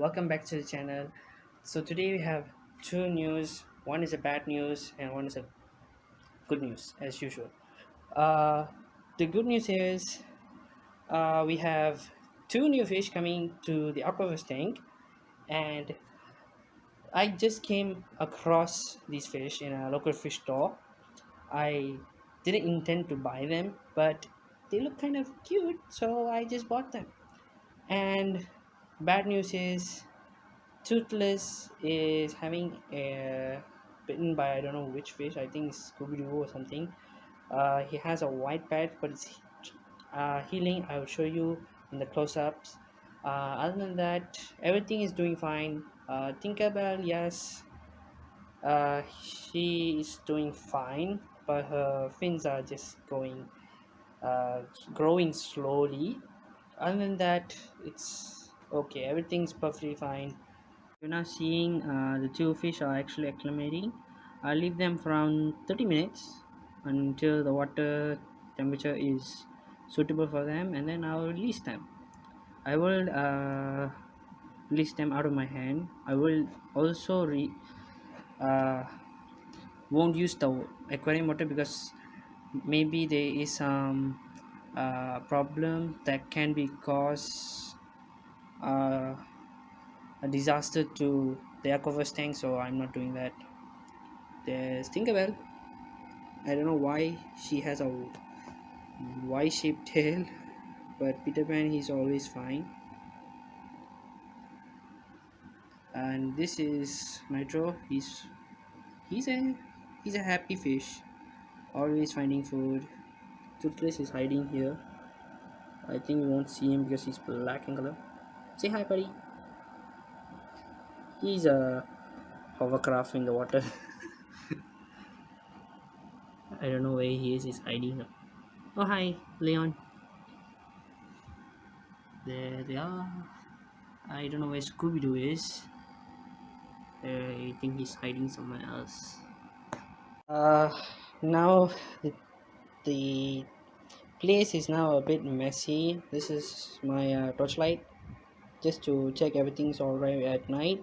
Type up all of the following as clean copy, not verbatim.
welcome back to the channel. So today we have two news. One is a bad news and one is a good news as usual. Uh, the good news is we have two new fish coming to the Aquaverse tank, and I just came across these fish in a local fish store. I didn't intend to buy them, but they look kind of cute, so I just bought them. And bad news is Toothless is having a bitten by I don't know which fish. I think it's Scooby Doo or something. He has a white patch, but it's healing. I will show you in the close-ups. Other than that, everything is doing fine. Tinkerbell, yes, she is doing fine, but her fins are just uh, growing slowly. Other than that, it's okay. Everything's perfectly fine. You're now seeing the two fish are actually acclimating. I'll leave them for around 30 minutes until the water temperature is suitable for them, and then I'll release them. I will release them out of my hand. I will also uh, won't use the aquarium water because maybe there is some problem that can be caused uh, a disaster to the aquaverse tank, so I'm not doing that. There's Tinkerbell. I don't know why she has a Y-shaped tail, but Peter Pan he's always fine. And this is Nitro. He's a he's a happy fish, always finding food. Toothless is hiding here. I think you won't see him because he's black in color. Say hi, buddy. He's a hovercraft in the water. I don't know where he is. He's hiding. Oh hi, Leon. There they are. I don't know where Scooby Doo is. I think he's hiding somewhere else. Uh, Now the place is now a bit messy. This is my torchlight just to check everything's alright at night.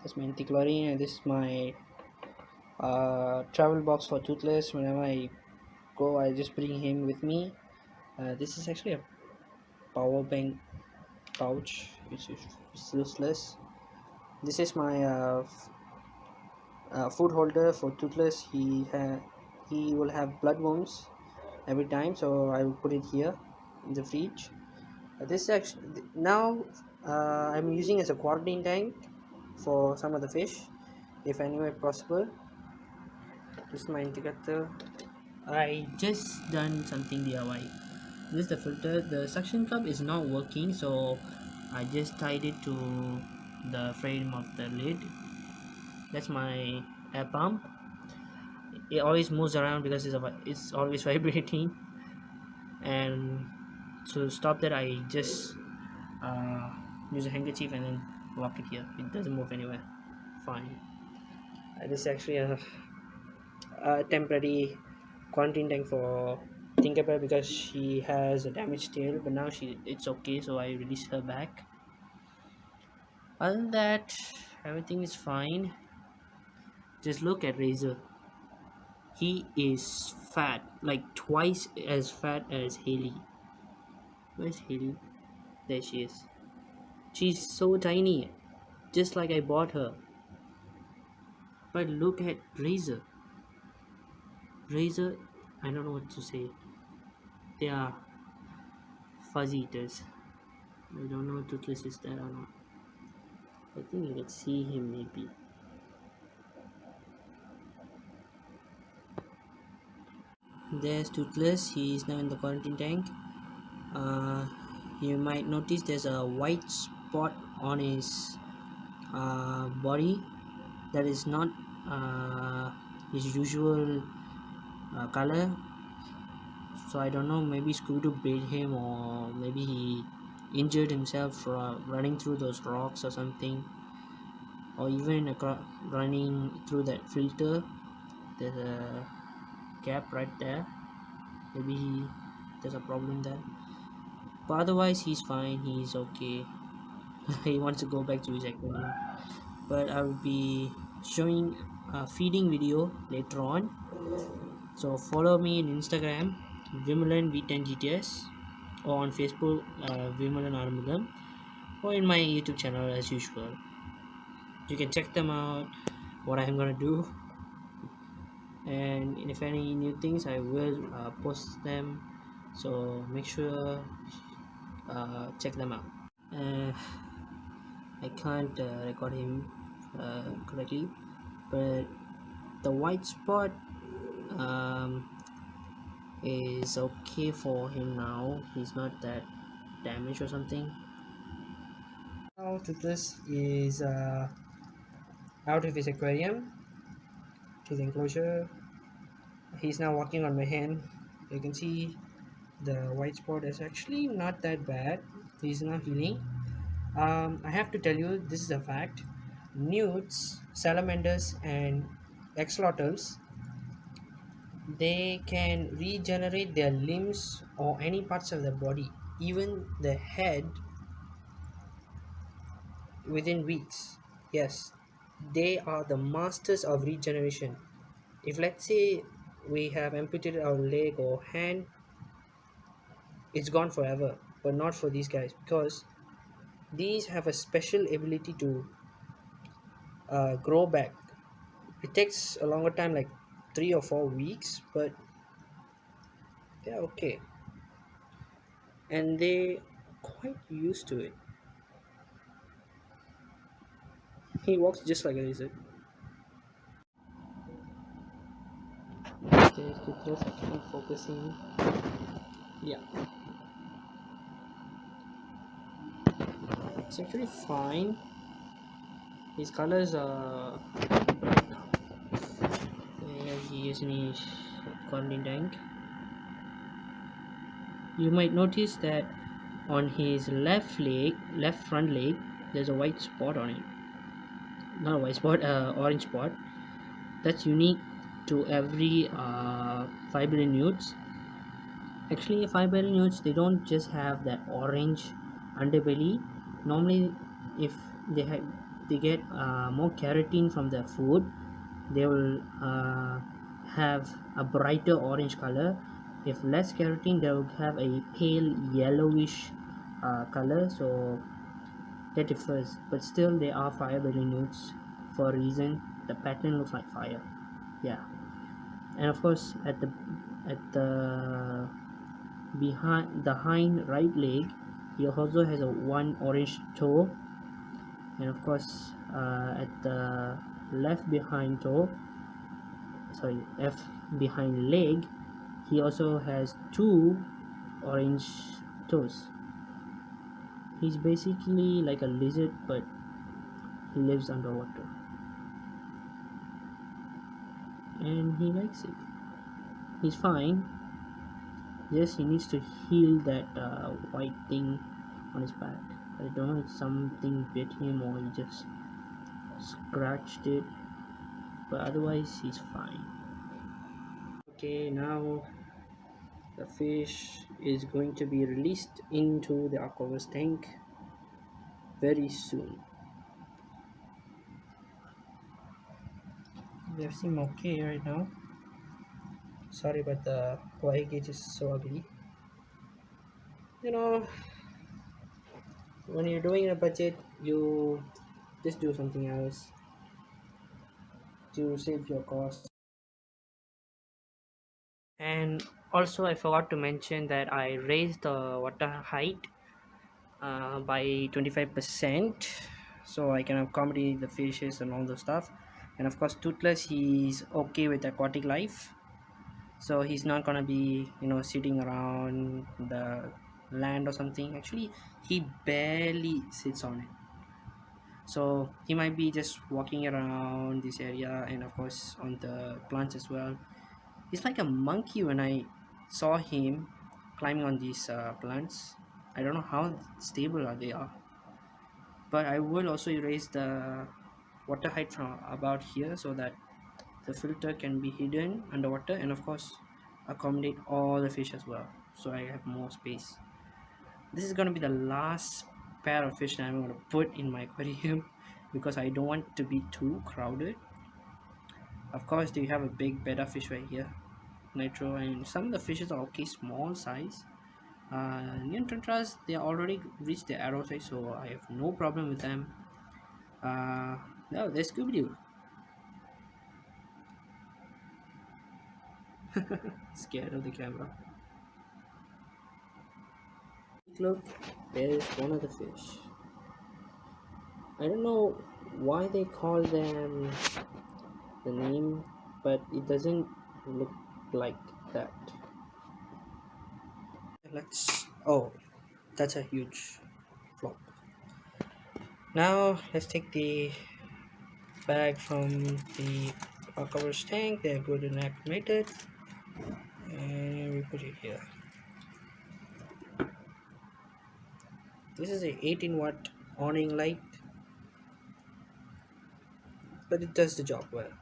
That's my anti-chlorine, and this is my travel box for Toothless. Whenever I go, I just bring him with me. This is actually a power bank pouch, which is useless. This is my food holder for Toothless. He will have blood worms every time, so I will put it here in the fridge. This actually now I'm using as a quarantine tank for some of the fish, if anywhere possible. This is my indicator. I just done something DIY. This is the filter. The suction cup is not working, so I just tied it to the frame of the lid. That's my air pump. It always moves around because it's always vibrating, and to stop that I just uh, use a handkerchief and then lock it here. It doesn't move anywhere. Fine. This is actually a temporary quarantine tank for Tinkerbell because she has a damaged tail, but now it's okay, so I release her back. Other than that, everything is fine. Just look at Razor. He is fat, like twice as fat as Haley. Where's Haley? There she is. She's so tiny, just like I bought her. But look at Razor. Razor, I don't know what to say. They are fuzzy eaters. I don't know if Toothless is there or not. I think you can see him maybe. There's Toothless. He is now in the quarantine tank. Uh, you might notice there's a white spot on his body that is not his usual color. So I don't know, maybe Scooby-Doo bit him, or maybe he injured himself running through those rocks or something, or even running through that filter. There's a gap right there. Maybe there's a problem there, but otherwise he's fine, he's okay. he wants to go back to his aquarium. But I will be showing a feeding video later on. So follow me in Instagram, Vimalan V10GTS, or on Facebook, Vimalan Armudam, or in my YouTube channel as usual. You can check them out, what I'm gonna do, and if any new things, I will post them. So make sure check them out. Uh, I can't record him correctly, but the white spot um, is okay for him now. He's not that damaged or something. Now Toothless is out of his aquarium, his enclosure. He's now walking on my hand. You can see the white spot is actually not that bad. He's now healing. I have to tell you, this is a fact. Newts, salamanders, and axolotls, they can regenerate their limbs or any parts of the body, even the head, within weeks. Yes, they are the masters of regeneration. If let's say we have amputated our leg or hand, it's gone forever, but not for these guys, because these have a special ability to grow back. It takes a longer time, like 3 or 4 weeks, but they're okay, and they quite used to it. He walks just like a lizard. Okay, just keep focusing. Yeah, it's actually fine. His colors are bright now. There he is in his quarantine tank. You might notice that on his left front leg, there's a white spot on it. Not a white spot, orange spot. That's unique to every 5 billion newts. Actually, 5 billion newts, they don't just have that orange underbelly. Normally, if they get more keratin from their food, they will have a brighter orange color. If less keratin, they will have a pale yellowish color. So that differs, but still they are fire belly newts for a reason. The pattern looks like fire. Yeah, and of course at the behind the hind right leg, he also has a one orange toe, and of course at the left behind toe, sorry, left behind leg, he also has two orange toes. He's basically like a lizard, but he lives underwater, and he likes it. He's fine. Yes, he needs to heal that white thing on his back. I don't know if something bit him or he just scratched it, but otherwise he's fine. Okay, now the fish is going to be released into the Aquaverse tank very soon. They seem okay right now. Sorry, but the Y gauge is so ugly. You know, when you're doing a budget, you just do something else to save your costs. And also, I forgot to mention that I raised the water height by 25%, so I can accommodate the fishes and all the stuff. And of course, Toothless, he's okay with aquatic life, so he's not gonna be, sitting around the land or something. Actually, he barely sits on it, so he might be just walking around this area, and of course on the plants as well. He's like a monkey when I saw him climbing on these plants. I don't know how stable they are, but I will also erase the water height from about here so that the filter can be hidden underwater, and of course accommodate all the fish as well, so I have more space. This is going to be the last pair of fish that I'm going to put in my aquarium because I don't want to be too crowded. Of course, they have a big betta fish right here, nitro, and some of the fishes are okay, small size. Neon tetras, they already reached the arrow size, so I have no problem with them. No, there's Scooby-Doo. Scared of the camera. Look, there's one of the fish. I don't know why they call them the name, but it doesn't look like that. Let's. Oh, that's a huge flop. Now let's take the bag from the Aquaverse tank. They're good and acclimated, and we put it here. This is a 18-watt awning light, but it does the job well.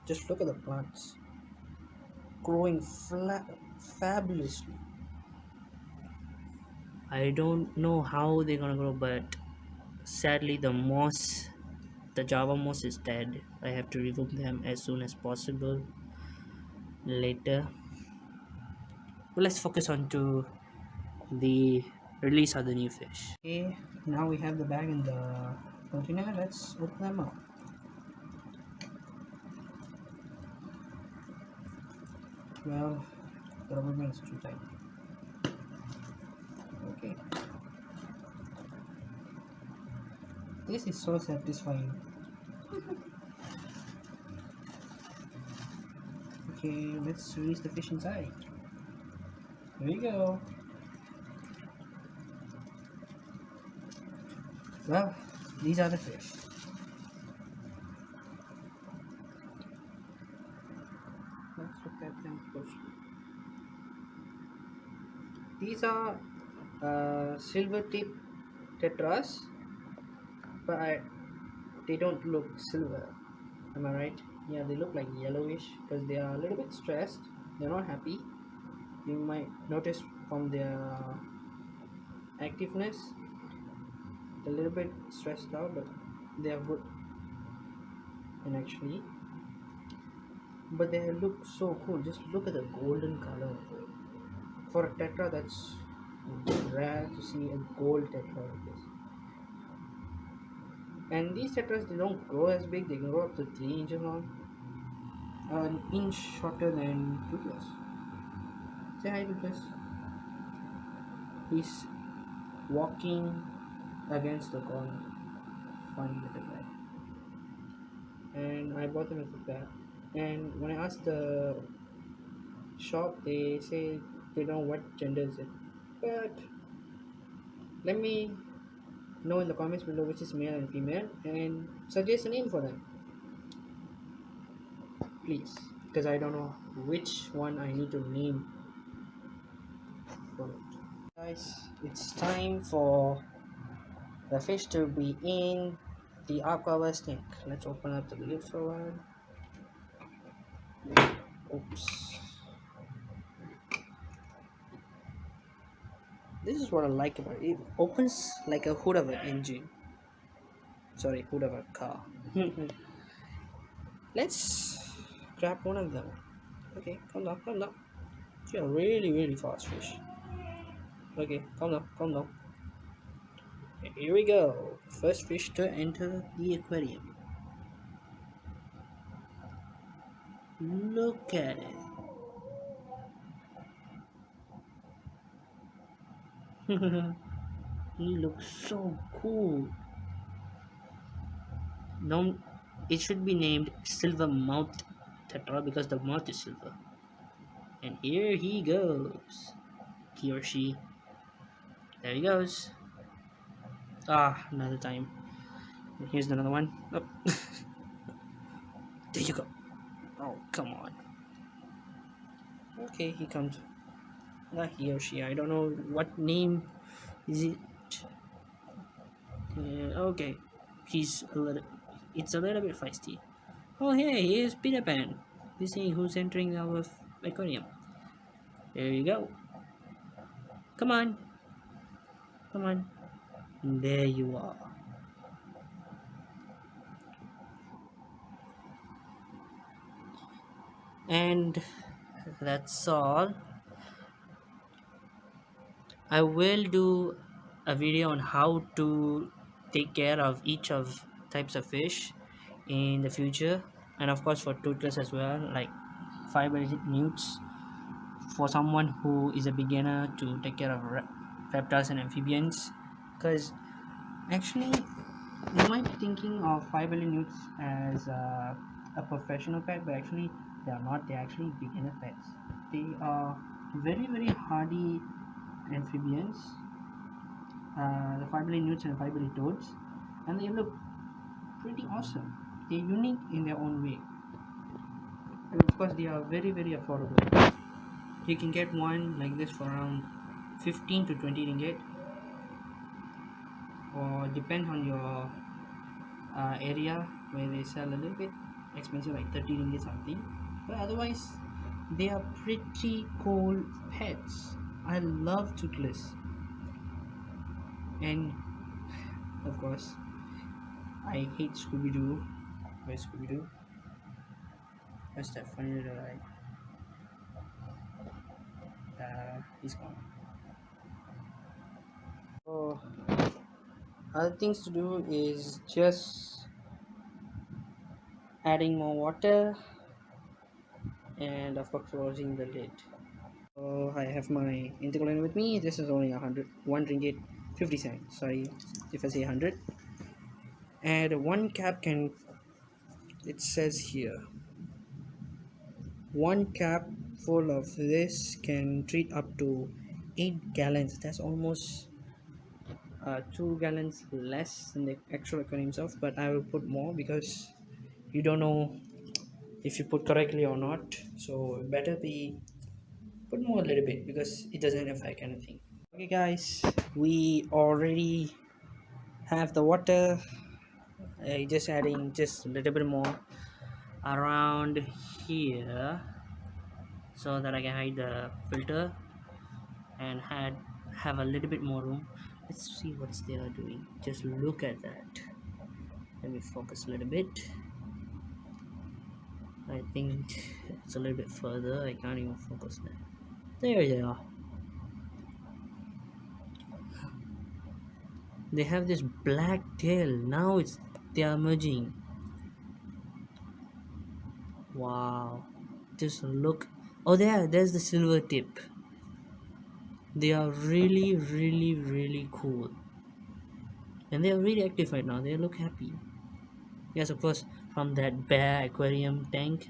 Just look at the plants growing fabulously. I don't know how they're gonna grow, but sadly the Java moss is dead. I have to remove them as soon as possible later. But let's focus on to the release of the new fish. Okay, now we have the bag in the container. Let's open them up. Well, the rubber band is too tight. Okay. This is so satisfying. Okay, let's release the fish inside. Here we go. Well, these are the fish. Let's look at them closely. These are silver tip tetras, but they don't look silver. Am I right? Yeah, they look like yellowish because they are a little bit stressed. They're not happy. You might notice from their activeness, a little bit stressed out, but they are good. And actually, but they look so cool. Just look at the golden color. For a tetra, that's rare to see a gold tetra like this. And these tetras, they don't grow as big. They can grow up to 3 inches long, an inch shorter than Toothless. Say hi, Toothless. He's walking against the corner. Funny little guy. And I bought them as a pair. And when I asked the shop, they say they don't know what gender is it. But let me know in the comments below which is male and female and suggest a name for them, please, because I don't know which one I need to name for it. Guys, it's time for the fish to be in the Aquaverse tank. Let's open up the lid for a while. Oops. This is what I like about it. It opens like a hood of an engine. Sorry, hood of a car. Let's grab one of them. Okay, calm down, calm down. You're really fast fish. Okay, calm down. Here we go. First fish to enter the aquarium. Look at it. He looks so cool. No, it should be named Silver Mouth Tetra because the mouth is silver. And here he goes. He or she. There he goes. Ah, another time. And here's another one. Oh. There you go. Oh, come on. Okay, he comes. Not he or she. I don't know what name is it. Okay, he's a little. It's a little bit feisty. Oh, hey, here's Peter Pan. Let's see who's entering our aquarium. There you go. Come on. There you are. And that's all. I will do a video on how to take care of each of types of fish in the future, and of course for toothless as well, like fiber newts for someone who is a beginner to take care of reptiles and amphibians. Because actually, you might be thinking of fiber newts as a professional pet, but actually they are not. They're actually beginner pets. They are very hardy amphibians, the fiberly newts and fiberly toads, and they look pretty awesome. They're unique in their own way, and of course they are very affordable. You can get one like this for around 15 to 20 ringgit, or depend on your area where they sell a little bit expensive, like 30 ringgit something. But otherwise, they are pretty cool pets. I love Toothless, and of course, I hate Scooby Doo. Where's Scooby Doo? That's that funny little guy. He's gone. So, other things to do is just adding more water and of course closing the lid. So I have my intercooler with me. This is only 1 ringgit 50 cents. Sorry if I say 100. And one cap can, it says here, one cap full of this can treat up to 8 gallons. That's almost 2 gallons less than the actual aquarium itself, but I will put more because you don't know if you put correctly or not, so better be put more a little bit because it doesn't affect anything. Okay guys, we already have the water. Just adding just a little bit more around here so that I can hide the filter and have a little bit more room. Let's see what they are doing. Just look at that. Let me focus a little bit. I think it's a little bit further. I can't even focus that. There they are. They have this black tail. Now they are merging. Wow. Just look. Oh, there's the silver tip. They are really cool. And they are really active right now. They look happy. Yes, of course, from that bare aquarium tank,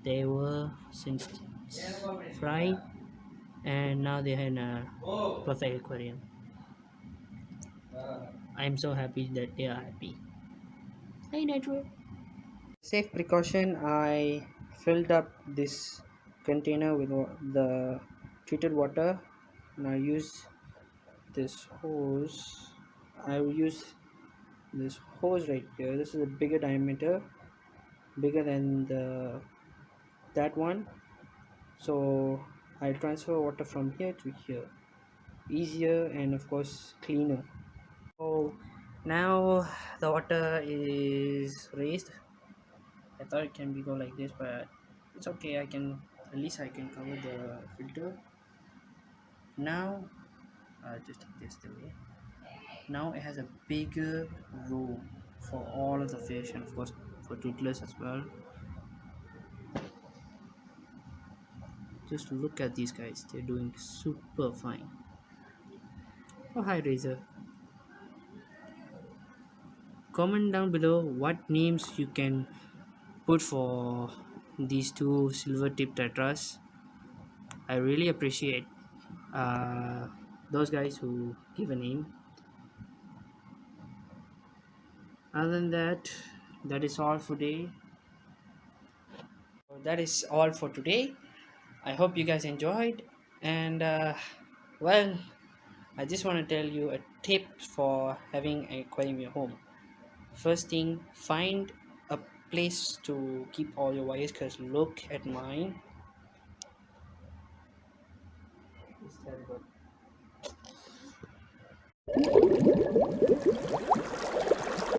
they were since fried, and now they're in a perfect aquarium. I'm so happy that they are happy. Hey, Nitro. Safe precaution, I filled up this container with the treated water, and I use this hose. I will use this hose right here. This is a bigger diameter, bigger than the that one. So I transfer water from here to here. Easier and of course cleaner. So now the water is raised. I thought it can be go like this, but it's okay. I can, at least I can cover the filter. Now just take this away. Now it has a bigger room for all of the fish and of course for toothless as well. Just look at these guys, they're doing super fine. Oh, hi Razor. Comment down below what names you can put for these two silver tip tetras. I really appreciate uh, those guys who give a name. Other than that, that is all for today. That is all for today. I hope you guys enjoyed, and well, I just want to tell you a tip for having an aquarium in your home. First thing, find a place to keep all your wires, because look at mine. It's terrible.